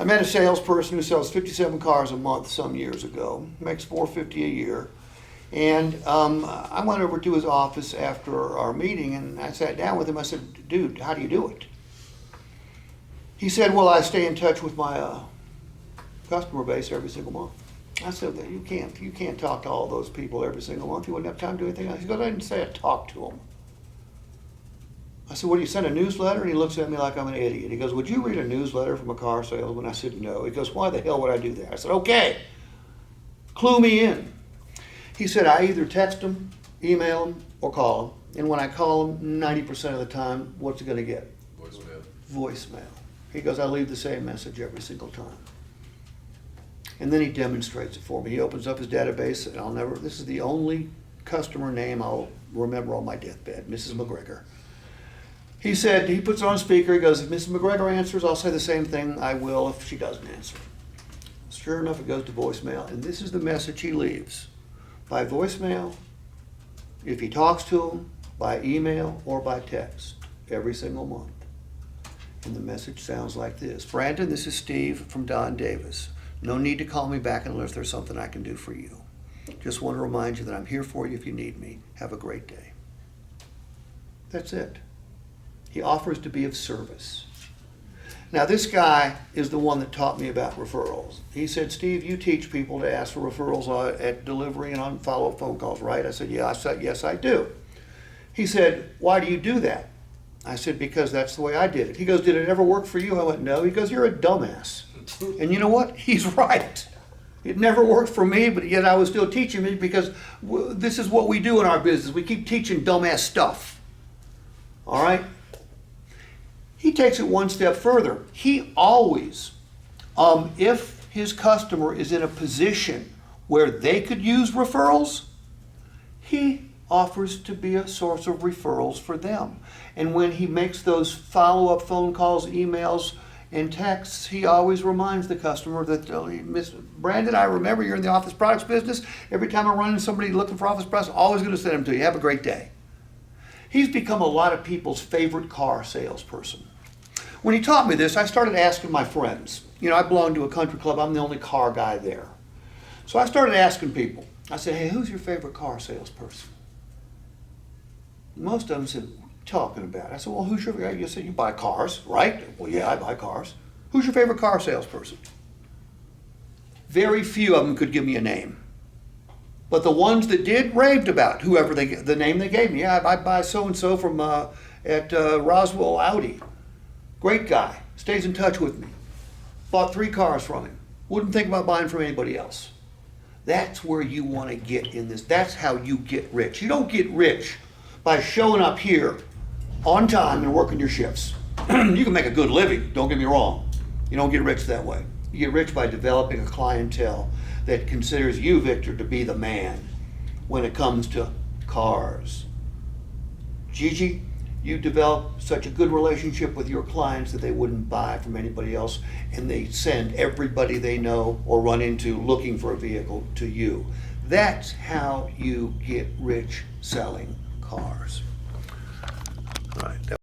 I met a salesperson who sells 57 cars a month some years ago, makes $450 a year. And I went over to his office after our meeting and I sat down with him. I said, dude, how do you do it? He said, well, I stay in touch with my customer base every single month. I said, you can't talk to all those people every single month. You wouldn't have time to do anything else. He goes, I didn't say I talk to them. I said, what, do you send a newsletter? And he looks at me like I'm an idiot. He goes, would you read a newsletter from a car salesman? I said, no. He goes, why the hell would I do that? I said, okay, clue me in. He said, I either text them, email them, or call them. And when I call them, 90% of the time, what's it going to get? Voicemail. Voicemail. He goes, I leave the same message every single time. And then he demonstrates it for me. He opens up his database, and this is the only customer name I'll remember on my deathbed, Mrs. McGregor. He said, he puts it on speaker, he goes, if Mrs. McGregor answers, I'll say the same thing I will if she doesn't answer. Sure enough, it goes to voicemail, and this is the message he leaves. By voicemail, if he talks to him, by email or by text, every single month. And the message sounds like this. Brandon, this is Steve from Don Davis. No need to call me back unless there's something I can do for you. Just want to remind you that I'm here for you if you need me. Have a great day. That's it. He offers to be of service. Now, this guy is the one that taught me about referrals. He said, Steve, you teach people to ask for referrals at delivery and on follow-up phone calls, right? I said, yeah. I said, yes, I do. He said, why do you do that? I said, because that's the way I did it. He goes, did it ever work for you? I went, no. He goes, you're a dumbass. And you know what? He's right. It never worked for me, but yet I was still teaching it because this is what we do in our business. We keep teaching dumbass stuff. All right? He takes it one step further. He always, if his customer is in a position where they could use referrals, he offers to be a source of referrals for them. And when he makes those follow-up phone calls, emails, and texts, he always reminds the customer that, Miss Brandon, I remember you're in the office products business. Every time I run into somebody looking for office products, I'm always going to send them to you. Have a great day. He's become a lot of people's favorite car salesperson. When he taught me this, I started asking my friends. You know, I belong to a country club. I'm the only car guy there. So I started asking people. I said, hey, who's your favorite car salesperson? Most of them said, what are you talking about? I said, well, who's your favorite? You said, you buy cars, right? Well, yeah, I buy cars. Who's your favorite car salesperson? Very few of them could give me a name. But the ones that did raved about whoever the name they gave me. Yeah, I buy so-and-so from at Roswell Audi. Great guy, stays in touch with me. Bought 3 cars from him. Wouldn't think about buying from anybody else. That's where you want to get in this. That's how you get rich. You don't get rich by showing up here on time and working your shifts. You can make a good living, don't get me wrong. You don't get rich that way. You get rich by developing a clientele that considers you, Victor, to be the man when it comes to cars. Gigi, you develop such a good relationship with your clients that they wouldn't buy from anybody else, and they send everybody they know or run into looking for a vehicle to you. That's how you get rich selling cars. All right.